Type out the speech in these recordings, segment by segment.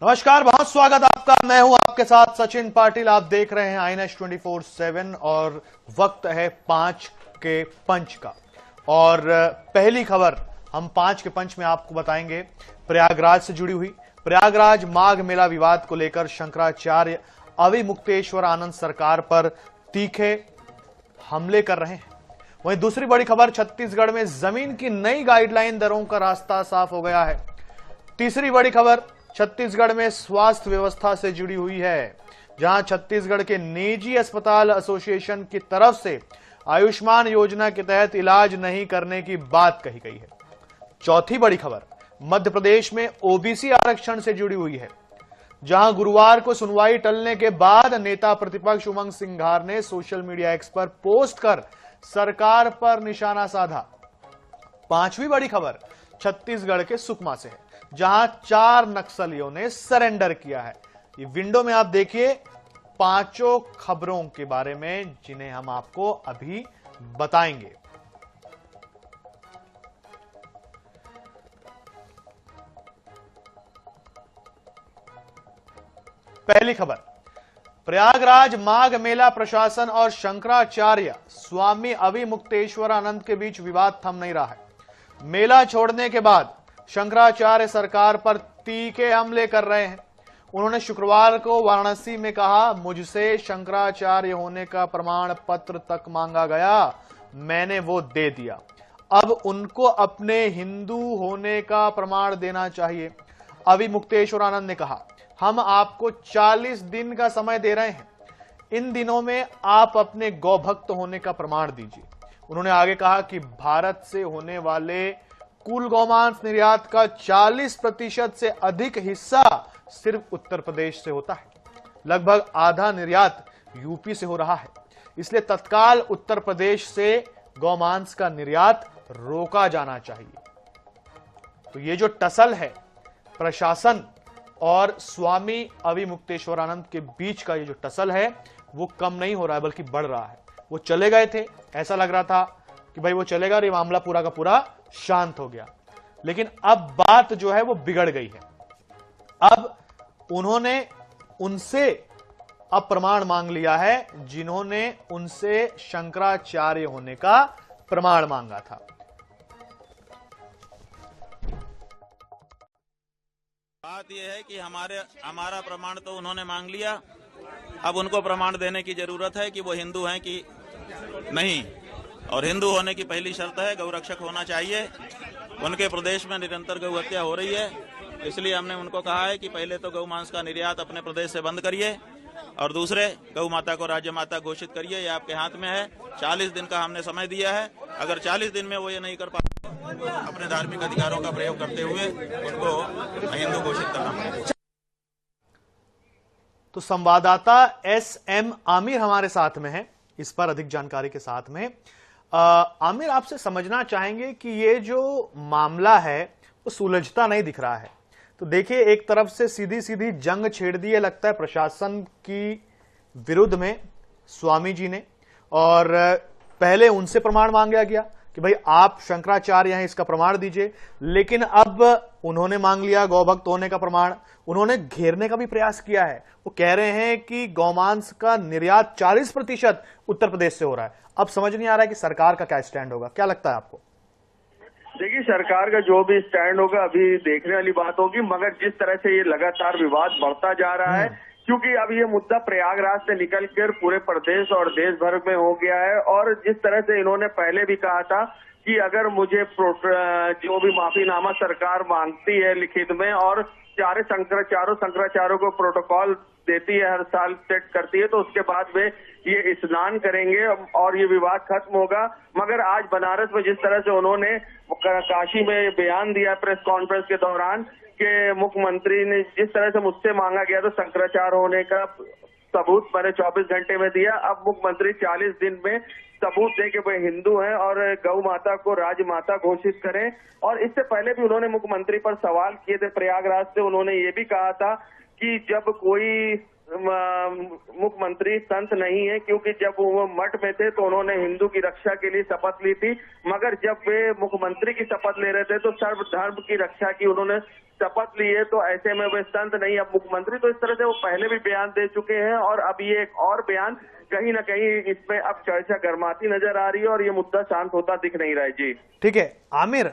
नमस्कार, बहुत स्वागत आपका। मैं हूं आपके साथ सचिन पाटिल। आप देख रहे हैं आईएनएस 24/7 और वक्त है 5 के पंच का। और पहली खबर हम 5 के पंच में आपको बताएंगे प्रयागराज से जुड़ी हुई। प्रयागराज माघ मेला विवाद को लेकर शंकराचार्य अविमुक्तेश्वर आनंद सरकार पर तीखे हमले कर रहे हैं। वहीं दूसरी बड़ी खबर, छत्तीसगढ़ में जमीन की नई गाइडलाइन दरों का रास्ता साफ हो गया है। तीसरी बड़ी खबर छत्तीसगढ़ में स्वास्थ्य व्यवस्था से जुड़ी हुई है, जहां छत्तीसगढ़ के निजी अस्पताल एसोसिएशन की तरफ से आयुष्मान योजना के तहत इलाज नहीं करने की बात कही गई है। चौथी बड़ी खबर मध्य प्रदेश में ओबीसी आरक्षण से जुड़ी हुई है, जहां गुरुवार को सुनवाई टलने के बाद नेता प्रतिपक्ष उमंग सिंघार ने सोशल मीडिया एक्स पर पोस्ट कर सरकार पर निशाना साधा। पांचवी बड़ी खबर छत्तीसगढ़ के सुकमा से है, जहां 4 नक्सलियों ने सरेंडर किया है। ये विंडो में आप देखिए पांचों खबरों के बारे में, जिन्हें हम आपको अभी बताएंगे। पहली खबर, प्रयागराज माघ मेला प्रशासन और शंकराचार्य स्वामी अविमुक्तेश्वरानंद के बीच विवाद थम नहीं रहा है। मेला छोड़ने के बाद शंकराचार्य सरकार पर तीखे हमले कर रहे हैं। उन्होंने शुक्रवार को वाराणसी में कहा, मुझसे शंकराचार्य होने का प्रमाण पत्र तक मांगा गया, मैंने वो दे दिया। अब उनको अपने हिंदू होने का प्रमाण देना चाहिए। अविमुक्तेश्वरानंद ने कहा, हम आपको 40 दिन का समय दे रहे हैं, इन दिनों में आप अपने गौभक्त होने का प्रमाण दीजिए। उन्होंने आगे कहा कि भारत से होने वाले कुल गौमांस निर्यात का 40% से अधिक हिस्सा सिर्फ उत्तर प्रदेश से होता है। लगभग आधा निर्यात यूपी से हो रहा है, इसलिए तत्काल उत्तर प्रदेश से गौमांस का निर्यात रोका जाना चाहिए। तो ये जो टसल है प्रशासन और स्वामी अविमुक्तेश्वरानंद के बीच का, ये जो टसल है वो कम नहीं हो रहा है बल्कि बढ़ रहा है। वो चले गए थे, ऐसा लग रहा था कि भाई वो चलेगा और ये मामला पूरा का पूरा शांत हो गया, लेकिन अब बात जो है वो बिगड़ गई है। अब उन्होंने उनसे अब प्रमाण मांग लिया है, जिन्होंने उनसे शंकराचार्य होने का प्रमाण मांगा था। बात यह है कि हमारा प्रमाण तो उन्होंने मांग लिया, अब उनको प्रमाण देने की जरूरत है कि वो हिंदू हैं कि नहीं। और हिंदू होने की पहली शर्त है गौरक्षक होना चाहिए। उनके प्रदेश में निरंतर गौ हत्या हो रही है, इसलिए हमने उनको कहा है कि पहले तो गौ मांस का निर्यात अपने प्रदेश से बंद करिए और दूसरे गौ माता को राज्य माता घोषित करिए। ये आपके हाथ में है। 40 दिन का हमने समय दिया है। अगर 40 दिन में वो ये नहीं कर पाते, अपने धार्मिक अधिकारों का प्रयोग करते हुए उनको हिंदू घोषित करना पड़ेगा। तो संवाददाता SM आमिर हमारे साथ में है, इस पर अधिक जानकारी के साथ में। आमिर, आपसे समझना चाहेंगे कि ये जो मामला है वो सुलझता नहीं दिख रहा है। तो देखिए, एक तरफ से सीधी सीधी जंग छेड़ दी है लगता है प्रशासन की विरुद्ध में स्वामी जी ने, और पहले उनसे प्रमाण मांगा गया कि भाई आप शंकराचार्य हैं, इसका प्रमाण दीजिए, लेकिन अब उन्होंने मांग लिया गौभक्त होने का प्रमाण। उन्होंने घेरने का भी प्रयास किया है। वो कह रहे हैं कि गौमांस का निर्यात 40% उत्तर प्रदेश से हो रहा है। अब समझ नहीं आ रहा है कि सरकार का क्या स्टैंड होगा। क्या लगता है आपको? देखिए, सरकार का जो भी स्टैंड होगा अभी देखने वाली बात होगी, मगर जिस तरह से ये लगातार विवाद बढ़ता जा रहा है, क्योंकि अब ये मुद्दा प्रयागराज से निकलकर पूरे प्रदेश और देश भर में हो गया है। और जिस तरह से इन्होंने पहले भी कहा था कि अगर मुझे जो भी माफीनामा सरकार मांगती है लिखित में, और चारों शंकराचार्यों को प्रोटोकॉल देती है, हर साल सेट करती है, तो उसके बाद वे ये स्नान करेंगे और ये विवाद खत्म होगा। मगर आज बनारस में जिस तरह से उन्होंने काशी में बयान दिया प्रेस कॉन्फ्रेंस के दौरान कि मुख्यमंत्री ने जिस तरह से मुझसे मांगा गया तो शंकराचार्य होने का सबूत मैंने 24 घंटे में दिया, अब मुख्यमंत्री 40 दिन में सबूत दे कि वे हिंदू हैं और गौ माता को राजमाता घोषित करें। और इससे पहले भी उन्होंने मुख्यमंत्री पर सवाल किए थे प्रयागराज से। उन्होंने ये भी कहा था कि जब कोई मुख्यमंत्री संत नहीं है, क्योंकि जब वो मठ में थे तो उन्होंने हिंदू की रक्षा के लिए शपथ ली थी, मगर जब वे मुख्यमंत्री की शपथ ले रहे थे तो सर्वधर्म की रक्षा की उन्होंने शपथ ली है, तो ऐसे में वे संत नहीं। अब मुख्यमंत्री तो इस तरह से वो पहले भी बयान दे चुके हैं और अब ये एक और बयान कहीं ना कहीं इसमें अब चर्चा गर्माती नजर आ रही है और ये मुद्दा शांत होता दिख नहीं रहा है। जी ठीक है आमिर,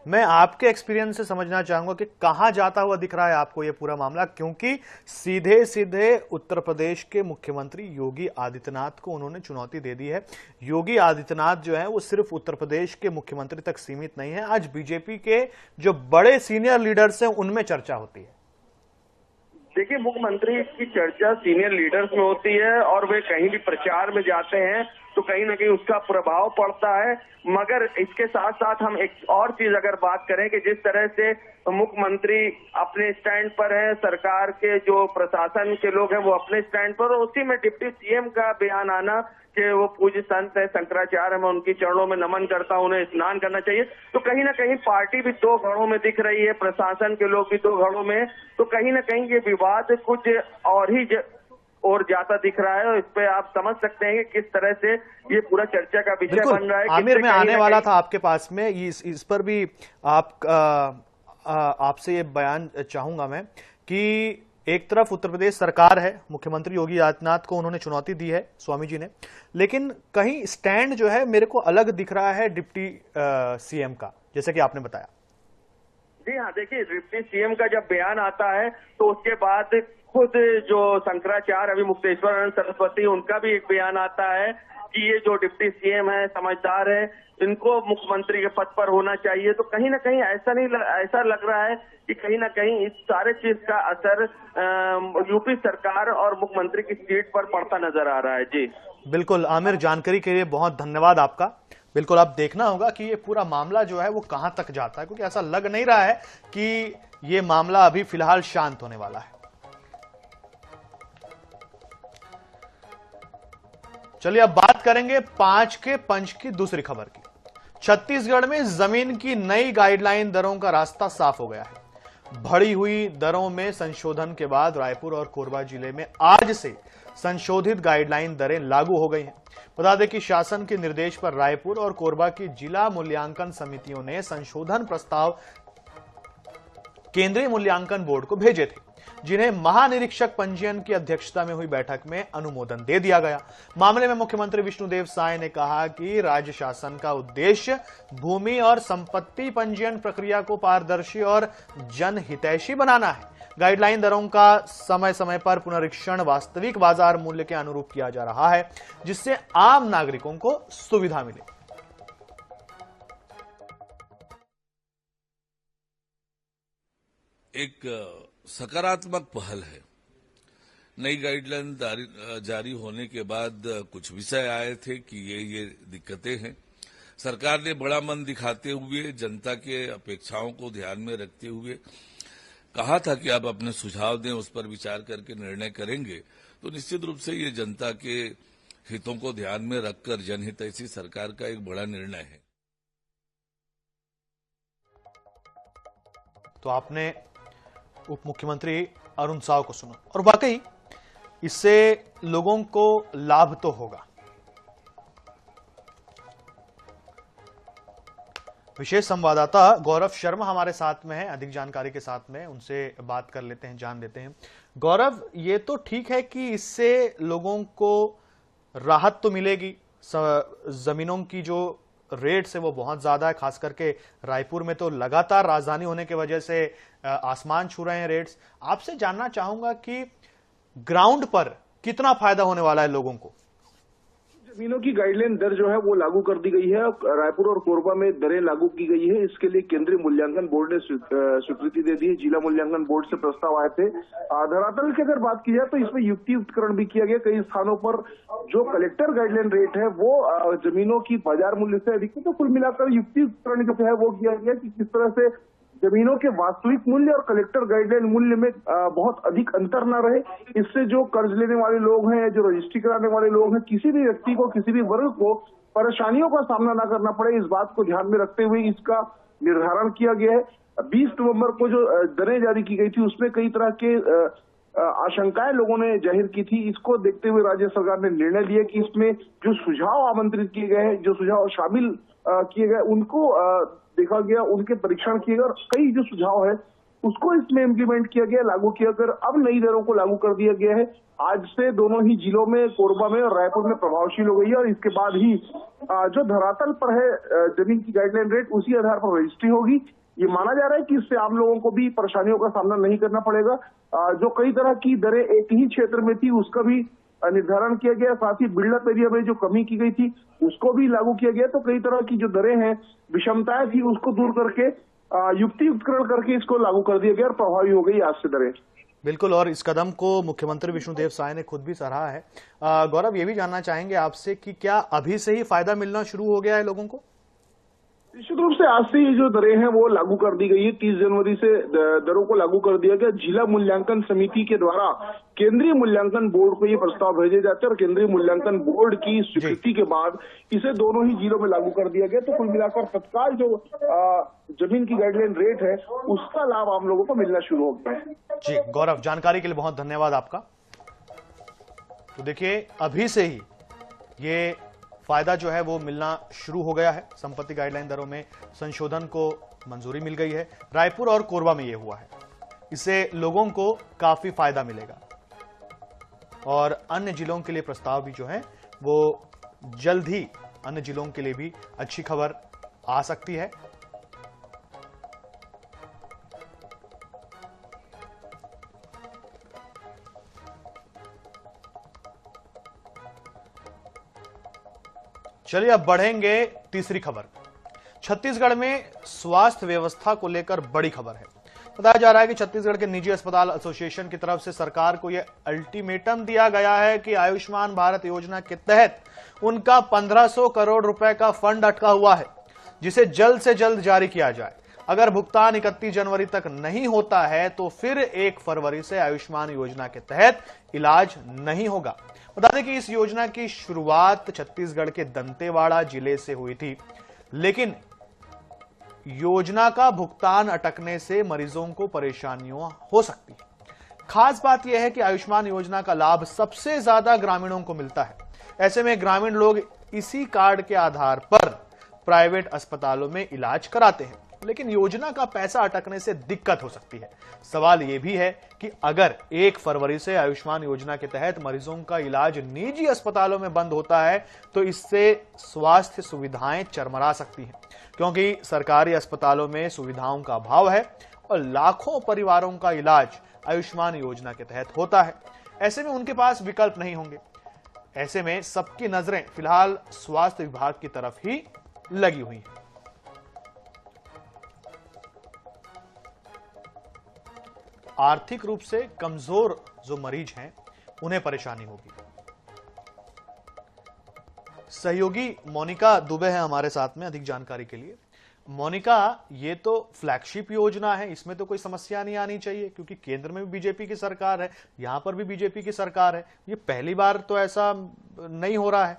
मैं आपके एक्सपीरियंस से समझना चाहूंगा कि कहां जाता हुआ दिख रहा है आपको ये पूरा मामला, क्योंकि सीधे सीधे उत्तर प्रदेश के मुख्यमंत्री योगी आदित्यनाथ को उन्होंने चुनौती दे दी है। योगी आदित्यनाथ जो है वो सिर्फ उत्तर प्रदेश के मुख्यमंत्री तक सीमित नहीं है, आज बीजेपी के जो बड़े सीनियर लीडर्स हैं उनमें चर्चा होती है। देखिए, मुख्यमंत्री की चर्चा सीनियर लीडर्स में होती है और वे कहीं भी प्रचार में जाते हैं तो कहीं ना कहीं उसका प्रभाव पड़ता है, मगर इसके साथ साथ हम एक और चीज अगर बात करें कि जिस तरह से मुख्यमंत्री अपने स्टैंड पर है, सरकार के जो प्रशासन के लोग हैं वो अपने स्टैंड पर, और उसी में डिप्टी सीएम का बयान आना कि वो पूज्य संत है शंकराचार्य, मैं उनकी चरणों में नमन करता हूं, उन्हें स्नान करना चाहिए, तो कहीं ना कहीं पार्टी भी दो घड़ों में दिख रही है, प्रशासन के लोग भी दो घड़ों में, तो कहीं ना कहीं ये विवाद कुछ और ही और जाता दिख रहा है। और इस पे आप समझ सकते हैं कि किस तरह से ये पूरा चर्चा का विषय बन रहा है। आमिर, मैं आने वाला था आपके पास में, इस पर भी आपसे ये बयान चाहूंगा मैं कि एक तरफ उत्तर प्रदेश सरकार है, मुख्यमंत्री योगी आदित्यनाथ को उन्होंने चुनौती दी है स्वामी जी ने, लेकिन कहीं स्टैंड जो है मेरे को अलग दिख रहा है डिप्टी सीएम का, जैसे कि आपने बताया। जी हाँ, देखिए, डिप्टी सीएम का जब बयान आता है तो उसके बाद खुद जो शंकराचार्य अभिमुक्तेश्वर सरस्वती, उनका भी एक बयान आता है कि ये जो डिप्टी सीएम है समझदार है, इनको मुख्यमंत्री के पद पर होना चाहिए। तो कहीं ना कहीं ऐसा लग रहा है कि कहीं ना कहीं इस सारे चीज का असर यूपी सरकार और मुख्यमंत्री की सीट पर पड़ता नजर आ रहा है। जी बिल्कुल आमिर, जानकारी के लिए बहुत धन्यवाद आपका। बिल्कुल अब देखना होगा कि ये पूरा मामला जो है वो कहां तक जाता है, क्योंकि ऐसा लग नहीं रहा है कि ये मामला अभी फिलहाल शांत होने वाला है। चलिए अब बात करेंगे 5 के पंच की दूसरी खबर की। छत्तीसगढ़ में जमीन की नई गाइडलाइन दरों का रास्ता साफ हो गया है। बढ़ी हुई दरों में संशोधन के बाद रायपुर और कोरबा जिले में आज से संशोधित गाइडलाइन दरें लागू हो गई हैं। बता दें कि शासन के निर्देश पर रायपुर और कोरबा की जिला मूल्यांकन समितियों ने संशोधन प्रस्ताव केंद्रीय मूल्यांकन बोर्ड को भेजे थे, जिन्हें महानिरीक्षक पंजीयन की अध्यक्षता में हुई बैठक में अनुमोदन दे दिया गया। मामले में मुख्यमंत्री विष्णुदेव साय ने कहा कि राज्य शासन का उद्देश्य भूमि और संपत्ति पंजीयन प्रक्रिया को पारदर्शी और जनहितैषी बनाना है। गाइडलाइन दरों का समय समय पर पुनरीक्षण वास्तविक बाजार मूल्य के अनुरूप किया जा रहा है, जिससे आम नागरिकों को सुविधा मिले। एक सकारात्मक पहल है। नई गाइडलाइन जारी होने के बाद कुछ विषय आए थे कि ये दिक्कतें हैं। सरकार ने बड़ा मन दिखाते हुए जनता के अपेक्षाओं को ध्यान में रखते हुए कहा था कि आप अपने सुझाव दें, उस पर विचार करके निर्णय करेंगे। तो निश्चित रूप से ये जनता के हितों को ध्यान में रखकर जनहितैषी सरकार का एक बड़ा निर्णय है। तो आपने उप मुख्यमंत्री अरुण साव को सुना, और वाकई इससे लोगों को लाभ तो होगा। विशेष संवाददाता गौरव शर्मा हमारे साथ में है, अधिक जानकारी के साथ में उनसे बात कर लेते हैं, जान लेते हैं। गौरव, ये तो ठीक है कि इससे लोगों को राहत तो मिलेगी, जमीनों की जो रेट्स है वो बहुत ज्यादा है, खास करके रायपुर में तो लगातार राजधानी होने की वजह से आसमान छू रहे हैं रेट्स। आपसे जानना चाहूंगा कि ग्राउंड पर कितना फायदा होने वाला है लोगों को। जमीनों की गाइडलाइन दर जो है वो लागू कर दी गई है। रायपुर और कोरबा में दरें लागू की गई है। इसके लिए केंद्रीय मूल्यांकन बोर्ड ने स्वीकृति दे दी है। जिला मूल्यांकन बोर्ड से प्रस्ताव आए थे। धरातल की अगर बात की जाए तो इसमें युक्तियुक्तकरण भी किया गया। कई स्थानों पर जो कलेक्टर गाइडलाइन रेट है वो जमीनों की बाजार मूल्य से अधिक है। तो कुल मिलाकर युक्तियुक्तकरण जो है वो किया गया कि किस तरह से जमीनों के वास्तविक मूल्य और कलेक्टर गाइडलाइन मूल्य में बहुत अधिक अंतर न रहे। इससे जो कर्ज लेने वाले लोग हैं, जो रजिस्ट्री कराने वाले लोग हैं, किसी भी व्यक्ति को, किसी भी वर्ग को परेशानियों का सामना न करना पड़े, इस बात को ध्यान में रखते हुए इसका निर्धारण किया गया है। 20 नवंबर को जो दरें जारी की गई थी उसमें कई तरह के आशंकाएं लोगों ने जाहिर की थी, इसको देखते हुए राज्य सरकार ने निर्णय लिया कि इसमें जो सुझाव आमंत्रित किए गए हैं, जो सुझाव शामिल किए गए, उनको देखा गया, उनके परीक्षण किए गए और कई जो सुझाव है उसको इसमें इम्प्लीमेंट किया गया, लागू किया कर अब नई दरों को लागू कर दिया गया है। आज से दोनों ही जिलों में, कोरबा में और रायपुर में प्रभावशील हो गई है और इसके बाद ही जो धरातल पर है जमीन की गाइडलाइन रेट, उसी आधार पर रजिस्ट्री होगी। ये माना जा रहा है कि इससे आम लोगों को भी परेशानियों का सामना नहीं करना पड़ेगा। जो कई तरह की दरें एक ही क्षेत्र में थी उसका भी निर्धारण किया गया, साथ ही बिल्डअप एरिया में जो कमी की गई थी उसको भी लागू किया गया। तो कई तरह की जो दरें हैं, विषमताएं थी, उसको दूर करके युक्तियुक्तकरण करके इसको लागू कर दिया गया और प्रभावी हो गई आज से दरें। बिल्कुल, और इस कदम को मुख्यमंत्री विष्णुदेव साय ने खुद भी सराहा है। गौरव, ये भी जानना चाहेंगे आपसे कि क्या अभी से ही फायदा मिलना शुरू हो गया है लोगों को? निश्चित रूप से आज से ये जो दरें हैं वो लागू कर दी गई है। 30 जनवरी से दरों को लागू कर दिया गया। जिला मूल्यांकन समिति के द्वारा केंद्रीय मूल्यांकन बोर्ड को ये प्रस्ताव भेजे जाते हैं और केंद्रीय मूल्यांकन बोर्ड की स्वीकृति के बाद इसे दोनों ही जिलों में लागू कर दिया गया। तो कुल मिलाकर तत्काल जो जमीन की गाइडलाइन रेट है उसका लाभ आम लोगों को मिलना शुरू हो गया है। जी गौरव, जानकारी के लिए बहुत धन्यवाद आपका। तो देखिए, अभी से ही ये फायदा जो है वो मिलना शुरू हो गया है। संपत्ति गाइडलाइन दरों में संशोधन को मंजूरी मिल गई है। रायपुर और कोरबा में यह हुआ है। इससे लोगों को काफी फायदा मिलेगा और अन्य जिलों के लिए प्रस्ताव भी जो है वो जल्द ही अन्य जिलों के लिए भी अच्छी खबर आ सकती है। चलिए अब बढ़ेंगे तीसरी खबर। छत्तीसगढ़ में स्वास्थ्य व्यवस्था को लेकर बड़ी खबर है। बताया जा रहा है कि छत्तीसगढ़ के निजी अस्पताल एसोसिएशन की तरफ से सरकार को यह अल्टीमेटम दिया गया है कि आयुष्मान भारत योजना के तहत उनका 1500 करोड़ रुपए का फंड अटका हुआ है, जिसे जल्द से जल्द जारी किया जाए। अगर भुगतान 31 जनवरी तक नहीं होता है तो फिर 1 फरवरी से आयुष्मान योजना के तहत इलाज नहीं होगा। बता दें कि इस योजना की शुरुआत छत्तीसगढ़ के दंतेवाड़ा जिले से हुई थी, लेकिन योजना का भुगतान अटकने से मरीजों को परेशानियां हो सकती है। खास बात यह है कि आयुष्मान योजना का लाभ सबसे ज्यादा ग्रामीणों को मिलता है। ऐसे में ग्रामीण लोग इसी कार्ड के आधार पर प्राइवेट अस्पतालों में इलाज कराते हैं, लेकिन योजना का पैसा अटकने से दिक्कत हो सकती है। सवाल यह भी है कि अगर 1 फरवरी से आयुष्मान योजना के तहत मरीजों का इलाज निजी अस्पतालों में बंद होता है तो इससे स्वास्थ्य सुविधाएं चरमरा सकती हैं, क्योंकि सरकारी अस्पतालों में सुविधाओं का अभाव है और लाखों परिवारों का इलाज आयुष्मान योजना के तहत होता है। ऐसे में उनके पास विकल्प नहीं होंगे। ऐसे में सबकी नजरें फिलहाल स्वास्थ्य विभाग की तरफ ही लगी हुई हैं। आर्थिक रूप से कमजोर जो मरीज हैं उन्हें परेशानी होगी। सहयोगी मोनिका दुबे है हमारे साथ में अधिक जानकारी के लिए। मोनिका, ये तो फ्लैगशिप योजना है, इसमें तो कोई समस्या नहीं आनी चाहिए, क्योंकि केंद्र में भी बीजेपी की सरकार है, यहां पर भी बीजेपी की सरकार है। ये पहली बार तो ऐसा नहीं हो रहा है।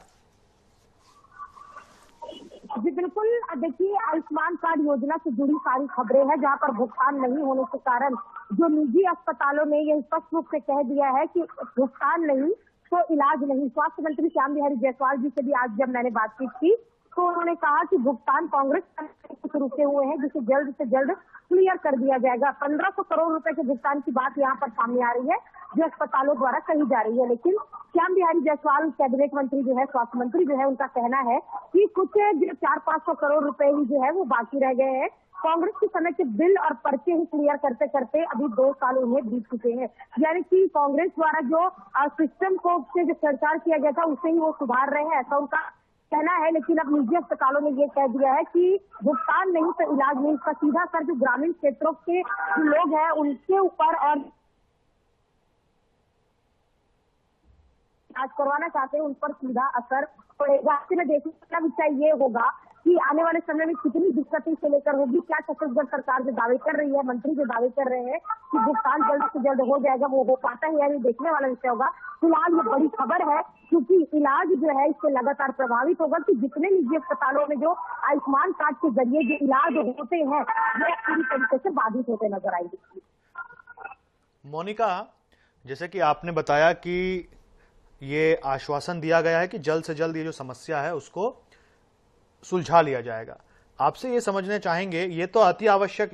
जी बिल्कुल, देखिए आयुष्मान कार्ड योजना से जुड़ी सारी खबरें हैं जहां पर भुगतान नहीं होने के कारण जो निजी अस्पतालों ने यह स्पष्ट रूप से कह दिया है कि भुगतान नहीं तो इलाज नहीं। स्वास्थ्य मंत्री श्याम बिहारी जायसवाल जी से भी आज जब मैंने बातचीत की तो उन्होंने कहा कि भुगतान कांग्रेस कुछ रुके हुए हैं, जिसे जल्द से जल्द क्लियर कर दिया जाएगा। 1500 करोड़ रुपए के भुगतान की बात यहाँ पर सामने आ रही है जो अस्पतालों द्वारा कही जा रही है, लेकिन श्याम बिहारी जायसवाल कैबिनेट मंत्री जो है, स्वास्थ्य मंत्री जो है, उनका कहना है कि कुछ 400-500 करोड़ रुपए ही जो है वो बाकी रह गए हैं। कांग्रेस के समय के बिल और पर्चे ही क्लियर करते करते अभी 2 साल उन्हें बीत चुके हैं। यानी कि कांग्रेस द्वारा जो सिस्टम को जो प्रचार किया गया था उसे ही वो सुधार रहे हैं, ऐसा उनका कहना है। लेकिन अब निजी अस्पतालों ने ये कह दिया है कि भुगतान नहीं तो इलाज नहीं। इसका सीधा असर जो ग्रामीण क्षेत्रों के लोग हैं उनके ऊपर और इलाज करवाना चाहते हैं उन पर सीधा असर पड़ेगा। ऐसे में देखने का विषय ये होगा कि आने वाले समय में कितनी दिक्कतें से लेकर होगी। क्या छत्तीसगढ़ सरकार जो दावे कर रही है, मंत्री जो दावे कर रहे हैं कि भुगतान जल्द से जल्द हो जाएगा, वो हो पाता है यानी देखने वाला विषय होगा। फिलहाल ये बड़ी खबर है क्योंकि इलाज जो है इससे लगातार प्रभावित होगा कि जितने निजी अस्पतालों में जो आयुष्मान कार्ड के जरिए जो इलाज होते हैं वो पूरी तरीके से बाधित होते नजर आएंगे। मोनिका, जैसे कि आपने बताया कि ये आश्वासन दिया गया है कि जल्द से जल्द ये जो समस्या है उसको सुलझा लिया जाएगा। आपसे ये समझना चाहेंगे, ये तो अति आवश्यक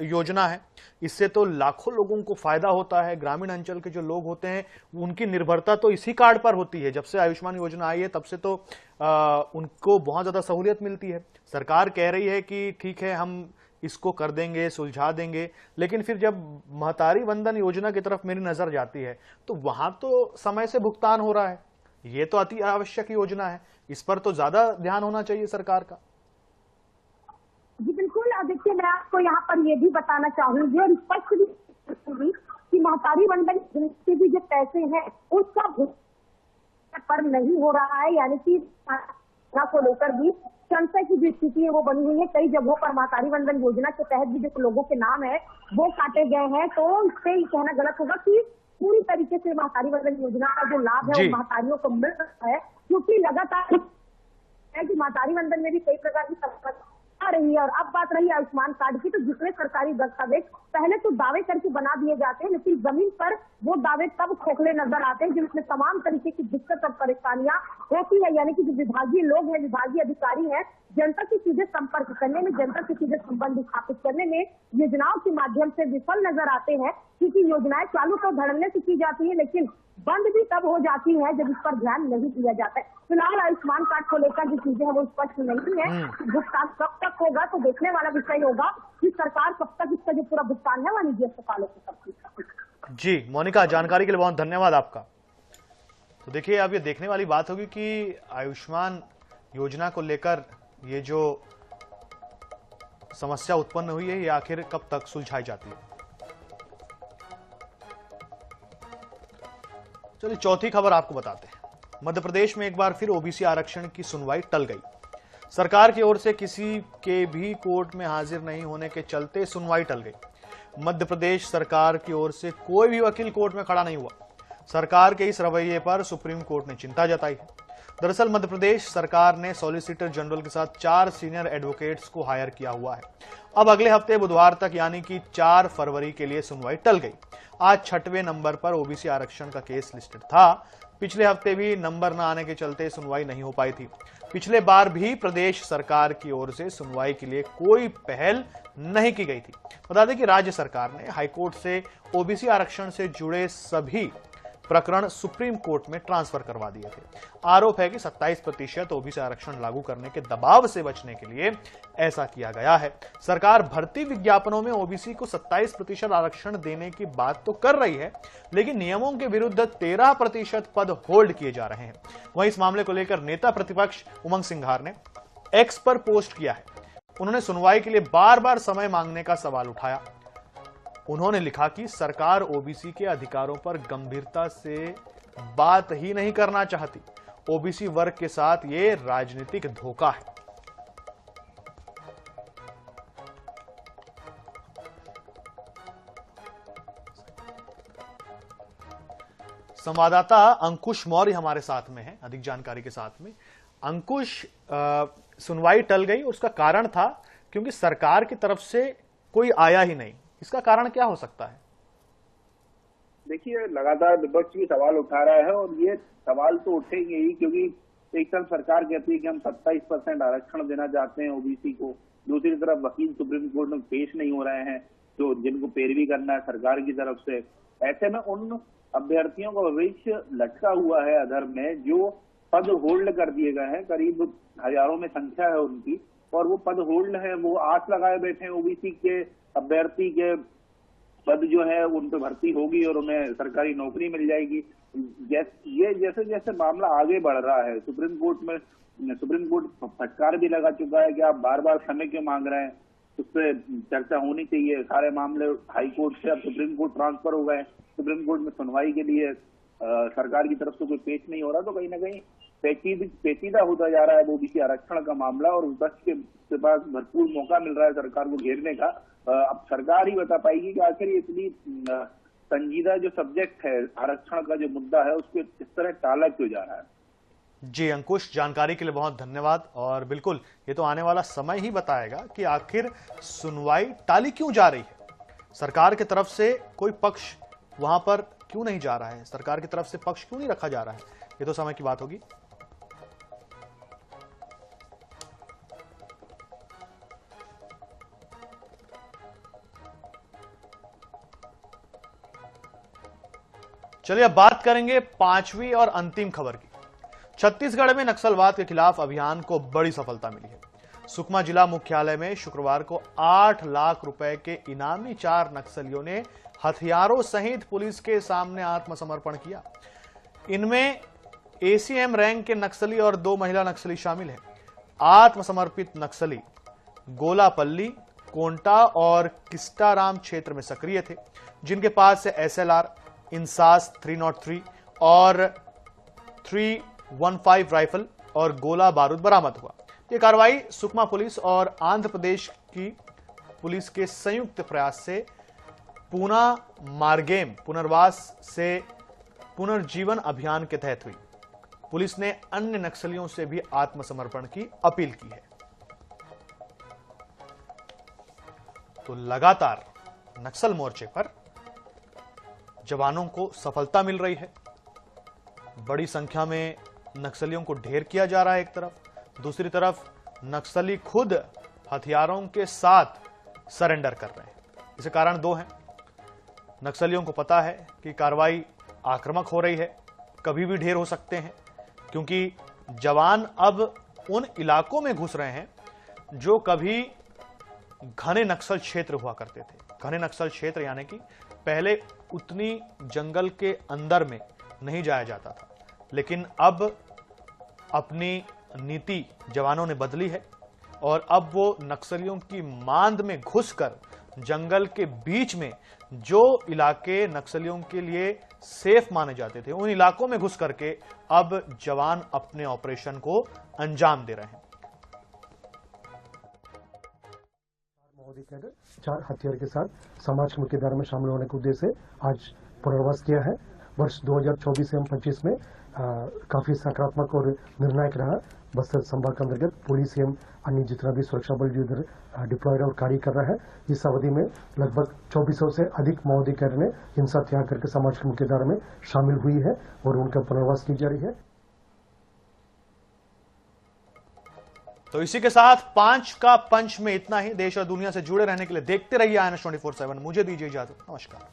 योजना है, इससे तो लाखों लोगों को फायदा होता है। ग्रामीण अंचल के जो लोग होते हैं उनकी निर्भरता तो इसी कार्ड पर होती है। जब से आयुष्मान योजना आई है तब से तो उनको बहुत ज्यादा सहूलियत मिलती है। सरकार कह रही है कि ठीक है हम इसको कर देंगे, सुलझा देंगे, लेकिन फिर जब महतारी वंदन योजना की तरफ मेरी नजर जाती है तो वहां तो समय से भुगतान हो रहा है। ये तो अति आवश्यक योजना है, इस पर तो ज्यादा ध्यान होना चाहिए सरकार का। जी बिल्कुल। देखिए, मैं आपको यहाँ पर ये भी बताना चाहूंगी और स्पष्ट भी कि महतारी वंदन के भी जो पैसे हैं उसका पर नहीं हो रहा है, यानी कि को लेकर भी संशय की जो स्थिति है वो बनी हुई है। कई जगहों पर महतारी वंदन योजना के तहत भी जो लोगों के नाम है वो काटे गए हैं, तो इससे ये कहना गलत होगा कि पूरी तरीके से महतारी वंदन योजना का जो लाभ है वो महतारियों को मिल रहा है, क्योंकि लगातार है कि महतारी वंदन में भी कई प्रकार की समस्या आ रही है। और अब बात रही आयुष्मान कार्ड की, तो जितने सरकारी दस्तावेज पहले तो दावे करके बना दिए जाते हैं, लेकिन जमीन पर वो दावे तब खोखले नजर आते हैं जिसमें तमाम तरीके की दिक्कत और परेशानियां होती है। यानी कि जो विभागीय लोग हैं, विभागीय अधिकारी हैं, जनता से सीधे संपर्क करने में, जनता से सीधे संबंध स्थापित करने में योजनाओं के माध्यम से विफल नजर आते हैं, क्योंकि योजनाएं चालू तो धड़ल्ले से की जाती है लेकिन बंद भी तब हो जाती है जब इस पर ध्यान नहीं दिया जाता है। फिलहाल आयुष्मान कार्ड को लेकर जो चीजें हैं वो स्पष्ट नहीं है। भुगतान कब तक होगा तो देखने वाला विषय होगा कि सरकार कब तक इसका जो पूरा भुगतान है वह निजी अस्पतालों को करती है। जी मोनिका, जानकारी के लिए बहुत धन्यवाद आपका। तो देखिए, अब ये देखने वाली बात होगी कि आयुष्मान योजना को लेकर ये जो समस्या उत्पन्न हुई है ये आखिर कब तक सुलझाई जाती है। चलिए चौथी खबर आपको बताते हैं। मध्य प्रदेश में एक बार फिर ओबीसी आरक्षण की सुनवाई टल गई। सरकार की ओर से किसी के भी कोर्ट में हाजिर नहीं होने के चलते सुनवाई टल गई। मध्य प्रदेश सरकार की ओर से कोई भी वकील कोर्ट में खड़ा नहीं हुआ। सरकार के इस रवैये पर सुप्रीम कोर्ट ने चिंता जताई है। दरअसल मध्य प्रदेश सरकार ने सॉलिसिटर जनरल के साथ 4 सीनियर एडवोकेट्स को हायर किया हुआ है। अब अगले हफ्ते बुधवार तक यानी कि 4 फरवरी के लिए सुनवाई टल गई। आज 6वें नंबर पर ओबीसी आरक्षण का केस लिस्टेड था। पिछले हफ्ते भी नंबर न आने के चलते सुनवाई नहीं हो पाई थी। पिछले बार भी प्रदेश सरकार की ओर से सुनवाई के लिए कोई पहल नहीं की गई थी। बता दें कि राज्य सरकार ने हाईकोर्ट से ओबीसी आरक्षण से जुड़े सभी प्रकरण सुप्रीम कोर्ट में ट्रांसफर करवा दिए थे। आरोप है कि 27% ओबीसी आरक्षण लागू करने के दबाव से बचने के लिए ऐसा किया गया है। सरकार भर्ती विज्ञापनों में ओबीसी को 27% आरक्षण देने की बात तो कर रही है, लेकिन नियमों के विरुद्ध 13% पद होल्ड किए जा रहे हैं। वहीं इस मामले को लेकर नेता प्रतिपक्ष उमंग सिंघार ने एक्स पर पोस्ट किया है। उन्होंने सुनवाई के लिए बार बार समय मांगने का सवाल उठाया। उन्होंने लिखा कि सरकार ओबीसी के अधिकारों पर गंभीरता से बात ही नहीं करना चाहती। ओबीसी वर्ग के साथ ये राजनीतिक धोखा है। संवाददाता अंकुश मौर्य हमारे साथ में है अधिक जानकारी के साथ में। अंकुश, सुनवाई टल गई, उसका कारण था क्योंकि सरकार की तरफ से कोई आया ही नहीं। इसका कारण क्या हो सकता है? देखिए, लगातार विपक्ष भी सवाल उठा रहा है और ये सवाल तो उठेंगे ही, क्योंकि एक तरफ सरकार कहती है कि हम 27% आरक्षण देना चाहते हैं ओबीसी को, दूसरी तरफ वकील सुप्रीम कोर्ट में पेश नहीं हो रहे हैं जो जिनको पैरवी करना है सरकार की तरफ से। ऐसे में उन अभ्यर्थियों का भविष्य लटका हुआ है अधर में, जो पद होल्ड कर दिए गए हैं, करीब हजारों में संख्या है उनकी, और वो पद होल्ड है, वो आस लगाए बैठे हैं ओबीसी के अभ्यर्थी के पद जो है उन पर भर्ती होगी और उन्हें सरकारी नौकरी मिल जाएगी। जैसे जैसे मामला आगे बढ़ रहा है, सुप्रीम कोर्ट फटकार भी लगा चुका है कि आप बार बार समय क्यों मांग रहे हैं, उस पर चर्चा होनी चाहिए। सारे मामले हाई कोर्ट से अब सुप्रीम कोर्ट ट्रांसफर हो गए। सुप्रीम कोर्ट में सुनवाई के लिए सरकार की तरफ से कोई पेश नहीं हो रहा, तो कहीं ना कहीं पेचीदा होता जा रहा है ओबीसी आरक्षण का मामला, और विपक्ष के पास भरपूर मौका मिल रहा है सरकार को घेरने का। अब सरकार ही बता पाएगी कि आखिर इतनी संजीदा जो सब्जेक्ट है, आरक्षण का जो मुद्दा है, उसको इस तरह टाला क्यों जा रहा है। जी अंकुश, जानकारी के लिए बहुत धन्यवाद। और बिल्कुल ये तो आने वाला समय ही बताएगा कि आखिर सुनवाई टाली क्यों जा रही है। सरकार की तरफ से कोई पक्ष वहां पर क्यों नहीं जा रहा है, सरकार की तरफ से पक्ष क्यों नहीं रखा जा रहा है, ये तो समय की बात होगी। चलिए अब बात करेंगे पांचवी और अंतिम खबर की। छत्तीसगढ़ में नक्सलवाद के खिलाफ अभियान को बड़ी सफलता मिली है। सुकमा जिला मुख्यालय में शुक्रवार को 8 लाख रुपए के इनामी 4 नक्सलियों ने हथियारों सहित पुलिस के सामने आत्मसमर्पण किया। इनमें एसीएम रैंक के नक्सली और 2 महिला नक्सली शामिल हैं। आत्मसमर्पित नक्सली गोलापल्ली, कोंटा और किस्टाराम क्षेत्र में सक्रिय थे, जिनके पास से एसएलआर, इंसास 303 और 315 राइफल और गोला बारूद बरामद हुआ। यह कार्रवाई सुकमा पुलिस और आंध्र प्रदेश की पुलिस के संयुक्त प्रयास से पूना मार्गेम पुनर्वास से पुनर्जीवन अभियान के तहत हुई। पुलिस ने अन्य नक्सलियों से भी आत्मसमर्पण की अपील की है। तो लगातार नक्सल मोर्चे पर जवानों को सफलता मिल रही है। बड़ी संख्या में नक्सलियों को ढेर किया जा रहा है एक तरफ, दूसरी तरफ नक्सली खुद हथियारों के साथ सरेंडर कर रहे हैं। इसके कारण 2 हैं। नक्सलियों को पता है कि कार्रवाई आक्रामक हो रही है, कभी भी ढेर हो सकते हैं, क्योंकि जवान अब उन इलाकों में घुस रहे हैं जो कभी घने नक्सल क्षेत्र हुआ करते थे। घने नक्सल क्षेत्र यानी कि पहले उतनी जंगल के अंदर में नहीं जाया जाता था, लेकिन अब अपनी नीति जवानों ने बदली है और अब वो नक्सलियों की मांद में घुसकर जंगल के बीच में जो इलाके नक्सलियों के लिए सेफ माने जाते थे, उन इलाकों में घुस करके अब जवान अपने ऑपरेशन को अंजाम दे रहे हैं। 4 हथियार के साथ समाज की मुख्यधारा में शामिल होने के उद्देश्य से आज पुनर्वास किया है। वर्ष 2024 एवं 25 में काफी सकारात्मक और निर्णायक रहा। बस्तर संभाग के अंतर्गत पुलिस एवं अन्य जितना भी सुरक्षा बल जो इधर डिप्लॉयड और कार्य कर रहा है, इस अवधि में लगभग 2400 से अधिक माओवादी कैडर ने हिंसा त्याग करके समाज की मुख्यधारा में शामिल हुई है और उनका पुनर्वास की जा रही है। तो इसी के साथ 5 का पंच में इतना ही। देश और दुनिया से जुड़े रहने के लिए देखते रहिए INS 24/7। मुझे दीजिए इजाजत। नमस्कार।